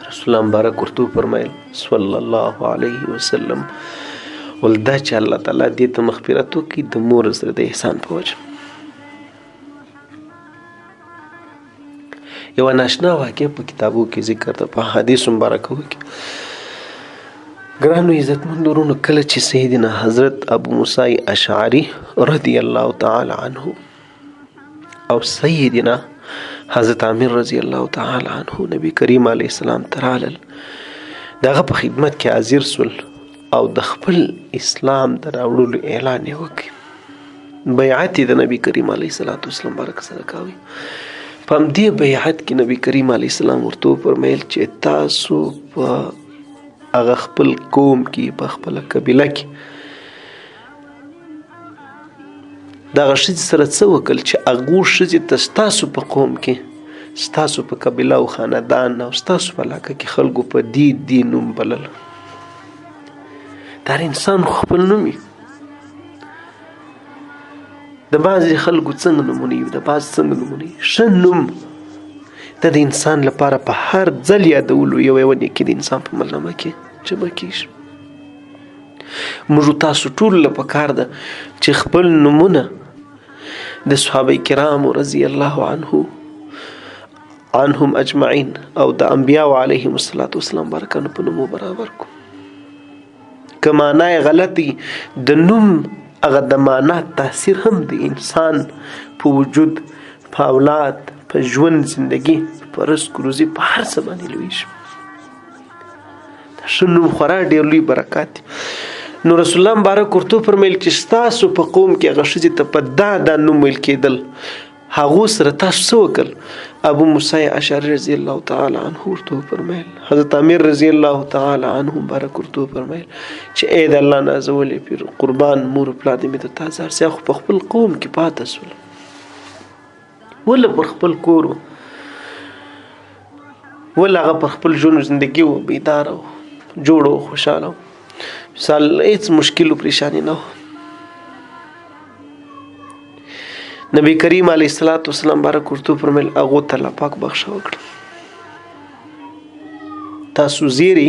رسول الله مبارک ورته وفرمایل صلی الله علیه وسلم ول دا چې الله تعالی دې ته مغفرت وکړي د مور سره د احسان په وجه. یوه ناشنا واقع په کتابو کې ذکر ده، په حدیث مبارکو کې. ګرانو عزتمند ورونو، کله چې سیدنا حضرت ابو موسی اشعری رضی الله تعالی عنه او سیدنا حضرت عامر رضی الله تعالی عنه نبی کریم علیه السلام ته رالل، د هغه په خدمت کې حاضر سول او د خپل اسلام د راوړلو اعلان یې وکړ. بیعت یې د نبی کریم علیه السلام بارک سره کاوه. په همدې بیعت کې نبی کریم علیه السلام ورته وفرمیل چې تاسو په هغه خپل قوم کې، په خپله قبیله کې دغه ښځې سره څه وکړل چې هغو ښځې ته ستاسو په قوم کې، ستاسو په قبیله او خاندان او ستاسو په علاقه کې خلکو په دې نوم بلل. دا انسان خو خپل نوم وي. د بعضې خلکو څنګه نومونه وي، د بعض څنګه نومونه وي. ښه نوم دا د انسان لپاره په هر ځل یادولو یوه نیکي د انسان په ملنامه کې جمع کېږي. موږ تاسو ټولو له پکار ده چې خپل نومونه د صحابه کرامو رضی الله عنهم اجمعین او د انبیاء علیهم السلام برکانو په نومو برابر کو. که معنی غلطی د نوم هغه د معنا تاثیر هم د انسان په وجود، په اولاد، په ژوند زندگی، په رزق روزي، په هر څه باندې لویږي. دا ښه نوم خورا ډېر لوی برکات دی. نو رسول الله مبارک ورته وفرمیل چې ستاسو په قوم کې هغه ښځې ته په دا نوم ویل کېدل، هغو سره تاسو څه وکړل؟ ابو موسی اشعری رضی الله تعالی عنه ورته وفرمیل، حضرت عامر رضی الله تعالی عنه مبارک ورته وفرمیل چې ای د الله نازولی پیر قربان مور پلار دې مې ته تازه هر خو په خپل قوم کې پاته سول، وله پر خپل کور و، وله هغه پر خپل ژوند زندګي و، بیداره و، جوړ و، خوشحاله و، مثال هیڅ مشکل و پریشانی نه و. نبی کریم علیه السلام بارک ورته وفرمیل هغو ته الله پاک بخښه وکړه. تاسو زیری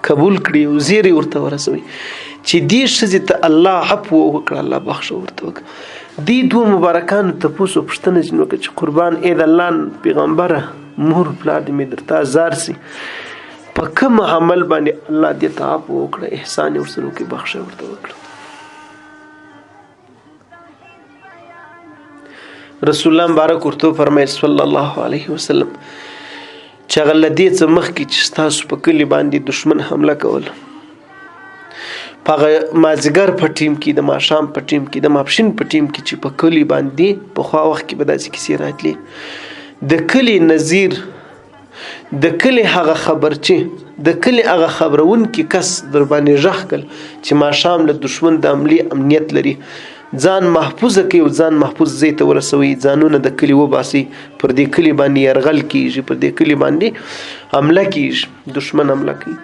قبول کړي او زیری ورته ورسوي چې دې ښځې ته الله عفو وکړه، الله بخښه ورته وکړه. دې دوه مبارکانو تپوس او پوښتنه ځینې وکړه چې قربان ای د الله پیغمبره مور پلار دې مې درته ازار سي، په کوم عمل باندې الله دې ته عفو وکړه، احسان یې ورسره وکړي، بخښه ورته وکړه. رسول الله مبارک ورته فرمایي صلی الله علیه وسلم چې هغه له دې څه مخکې چې ستاسو په کلي باندې دشمن حمله کول، په هغه مازدیګر په ټیم کې، د ماښام په ټیم کې، د ماپښین په ټیم کې چې په کلي باندې پخوا وخت کې به داسې کیسې راتلې، د کلي نظیر، د کلي هغه خبرچی، د کلي هغه خبرونکي کس در باندې غږ کړ چې ماښام له دشمن د عملي امنیت لري، ځان محفوظه کوي او ځان محفوظ ځای ته ورسوي، ځانونه د کلي وباسي، پر دې کلي باندې یرغل کیږي، پر دې کلي باندې حمله کیږي، دشمن حمله کوي.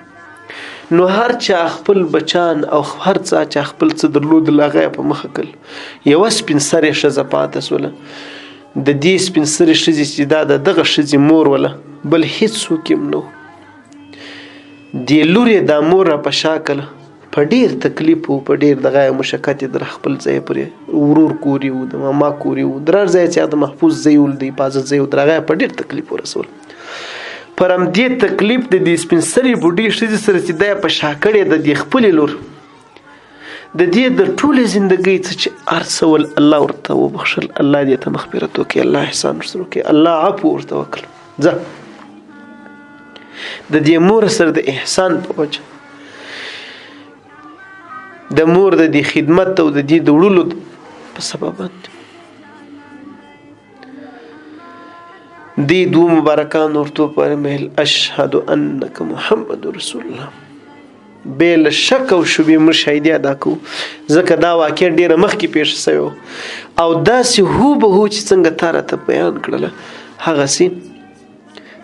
نو هر چا خپل بچان او هر چا خپل څه درلودل هغه یې په مخه کړل. یوه سپین سرې ښځه پاته سوله، د دې سپین سرې ښځې چې دا د دغه ښځې مور وله، بل هېڅوک هم نه و. دې لور یې دا مور را په شا کړله، په ډېر تکلیف و، په ډېر دغه مشقت یې در خپل ځای پورې ورور کوري و، د ماما کوري و، در هر ځای چې د محفوظ ځای و، د حفاظت ځای و، در هغه په ډېر تکلیف ورسول. پر همدې تکلیف د دې سپین سرې بوډۍ ښځې سره چې دا یې په شا کړې د دې خپلې لور، د دې د ټولې زندګۍ څه چې هر څه ول الله ورته وبخښل، الله دې ته مغفرت وکړي، الله احسان ورسره وکړي، الله عفو ورته وکړي. ځه د دې مور سره د احسان په وجه، د مور د دې خدمت او د دې د وړلو په سبب باندې دې دوه مبارکان ورته فرمایل اشهد انک محمد رسول الله، بې له شک او شبهې موږ شهیدي ادا کوو، ځکه دا واقع ډېره مخکې پیښه سوې وه او داسې هوبهو چې څنګه تا راته بیان کړله هغسې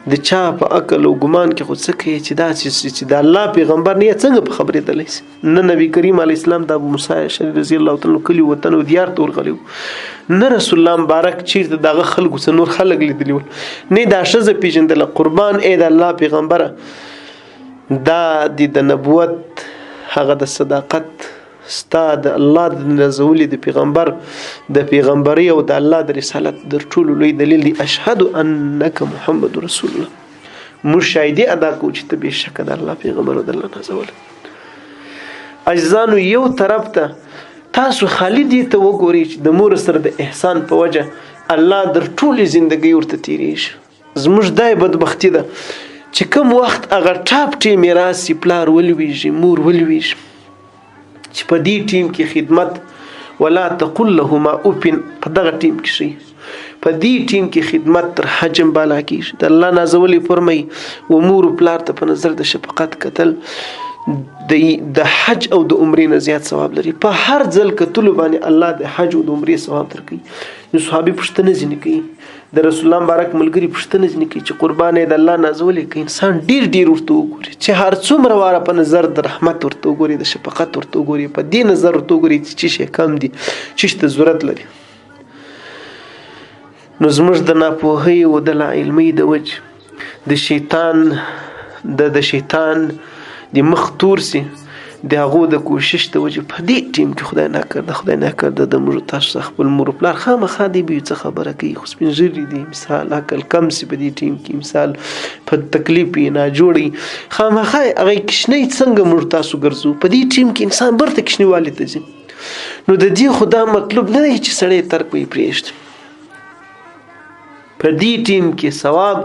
د چا په عقل او ګمان کې خو څه کوي چې دا چې د الله پیغمبر نه څنګه په خبرېدلی شي. نه نبی کریم علیه السلام د ابو موسی اشعري رضی الله تعالی کلي وطن او دیار ته ورغلی و، نه رسول الله مبارک چیرته دغه خلکو څه نور خلک لیدلي ول، نه دا ښځه پېژندله. قربان ای د الله پیغمبره، دا د نبوت هغه د صداقت ستا د الله د نازولي د پیغمبر د پیغمبري او د الله د رسالت در ټولو لوی دلیل دی. اشهد انک محمد رسول الله. موږ شاهدي ادا کوو چې ته بېشکه د الله پیغمبر او د الله نازولی. عزیزانو، یو طرف ته تاسو خالي دې ته وګورئ چې د مور سره د احسان په وجه الله در ټولې زندګۍ ورته تېرېږي. زموږ دای بدبختي ده چې کوم وخت هغه ټاپ ټیم یې راسي، پلار ولویږي، مور ولویږي، چې په دې ټیم کې خدمت ولا تقل لهما اف، په دغه ټیم کې شي، په دې ټیم کې خدمت تر حجم بالا کېږي. د الله نازولی فرمایي و مور و پلار ته په نظر د شفقت کتل د حج او د عمرې نه زیات ثواب لري. په هر ځل کتلو باندې الله د حج او د عمرې ثواب درکوي. نو صحابي پوښتنه ځینې کوي، د رسول الله مبارک ملګري پوښتنه ځینې کوي چې قربان د الله نازولی که انسان ډیر ورته وګوري، چې هر څومره واره په نظر د رحمت ورته وګوري، د شفقت ورته وګوري، په دې نظر ورته وګوري چې څه شی کم دي، څه شي ته ضرورت لري. نو زموږ د ناپوهۍ او د لاعلمۍ د وجې د شیطان د مخ تور سي، د هغو د کوشش د وجې په دې ټیم کې خدای ناکرده د موږ تاسو خپل مور و پلار خامخا دې به څه خبره کوي، خو سپین ږیري دي، مثال عقل کم سي په دې ټیم کې، مثال په تکلیف یې ناجوړي، خامخا هغه کشنۍ څنګه موږ تاسو ګرځو. په دې ټیم کې انسان برته کشنیوالي ته ځي. نو د دې خو دا مطلب نه دی چې سړی ترک به یې پرېږدي. په دې ټیم کې ثواب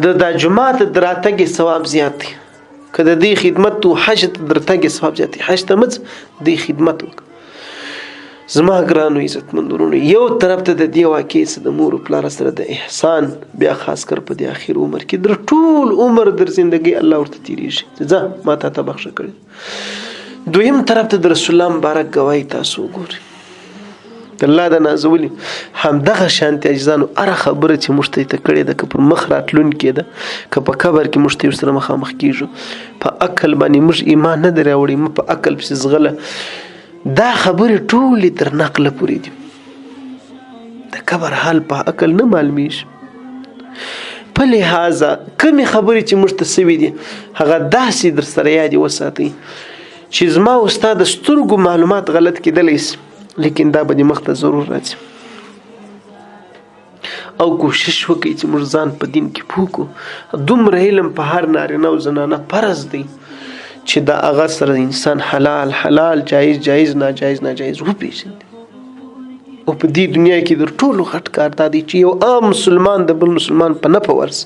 د جومات د راتګې ثواب زیات دی. که د دې خدمت تو حج ته درتګې ثواب زیات دی. حج ته مځ دې خدمت وکړه. زما ګرانو عزتمندونو، یو طرف ته د دې واقعې څه د مور و پلار سره د احسان، بیا خاص کر په دې اخر عمر کې در ټول عمر در زندګۍ الله ورته تېرېږي، ځه ما ته بخښه کړې. دویم طرف ته د رسول الله مبارک ګواهي تاسو وګورئ، د الله د نازولي همدغه شانتې عزیزانو هره خبره چې موږ ته کړې ده، که پر مخ راتلونکې ده، که په قبر کې موږ ته ورسره مخامخ کېږو، په عقل باندې موږ ایمان نه دی راوړی، موږ په عقل پسې ځغله، دا خبرې ټولې تر نقله پورې دي. د قبر حال په عقل نه معلومیږي. په لحاظه کمې خبرې چې موږ ته سوي دي هغه داسې در سره یادې وساتئ چې زما او ستا د سترګو معلومات غلط کېدلی شي، لیکن دا به دې مخ ته ضرور راځي. او کوشش وکړئ چې موږ ځان په دین کې پوه کړو. دومره علم په هر نارینه او زنانه فرض دی چې د هغه سره انسان حلال جایز ناجایز وپېژني. او په دې دنیا کې در ټولو غټ کار دا دی چې یو عام مسلمان د بل مسلمان په نفع ورسي،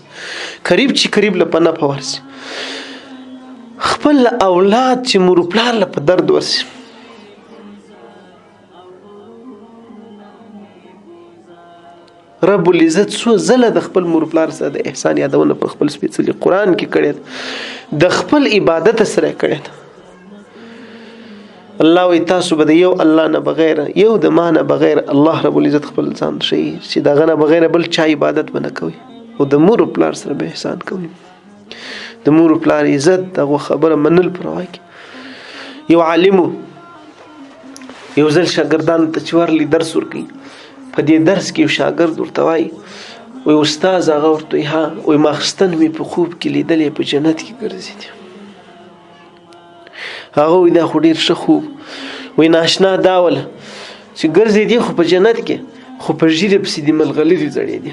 قریب له په نفع ورسي، خپل اولاد چې مور و پلار له په درد ورسي. رب العزت څو ځله د خپل مور پلار سره د احسان یادونه په خپل سپېڅلي قرآن کې کړې ده، د خپل عبادت سره کړې ده. الله وی تاسو به د یو الله نه بغیر، یو د ما نه بغیر، الله رب العزت خپل ځان ښیي چې د هغه نه بغیر بل چا عبادت به نه کوي، او د مور پلار سره به احسان کوي. د مور پلار عزت دغه خبره منل پروا کې. یو عالمو یو ځل شاګردانو ته چې ورلی درس ورکوي، په دې درس کې یو شاګرد ورته وایي، وایي استاد هغه ورته وایي ها، وایي ماخستن مې په خوب کې لیدلی په جنت کې ګرځېدي. هغه وایي دا خو ډېر ښه خوب، وایي ناشنا دا وله چې ګرځېدي خو په جنت کې، خو په ږیره پسې دې ملغلرې ځړېدي.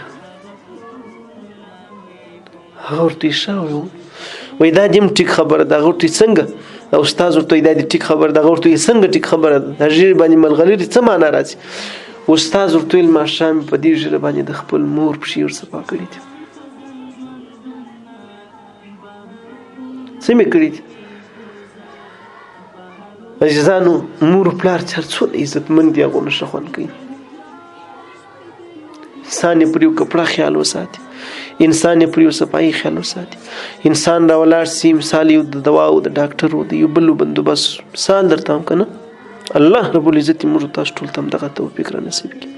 هغه ورته وایي ښه، وایي دا دې هم ټیک خبره ده. هغه ورته وایي څنګه؟ استاد ورته وایي دا دې ټیک خبره ده. هغه ورته وایي څنګه ټیک خبره ده؟ دا ږیرې باندې ملغلرې څه معنا راځي؟ استاد ورته ویل ماښام په دې ږیره باندې د خپل مور پښې ورصفا کړي دي. څه مې کړي دي؟ عزیزانو، مور و پلار چې هر څونه عزتمند دي هغونه ښه خوند کوي. انسان یې پر یو کپړه خیال وساتي، انسان یې پر یو صفایي خیال وساتي، انسان را ولاړ سي، مثال یو د دوا او د ډاکټر او د یو بل بندوبست مثال درته هم که نه، الله رب العزت موږ تاسو ټول ته هم دغه توفیق را نصیب کړي.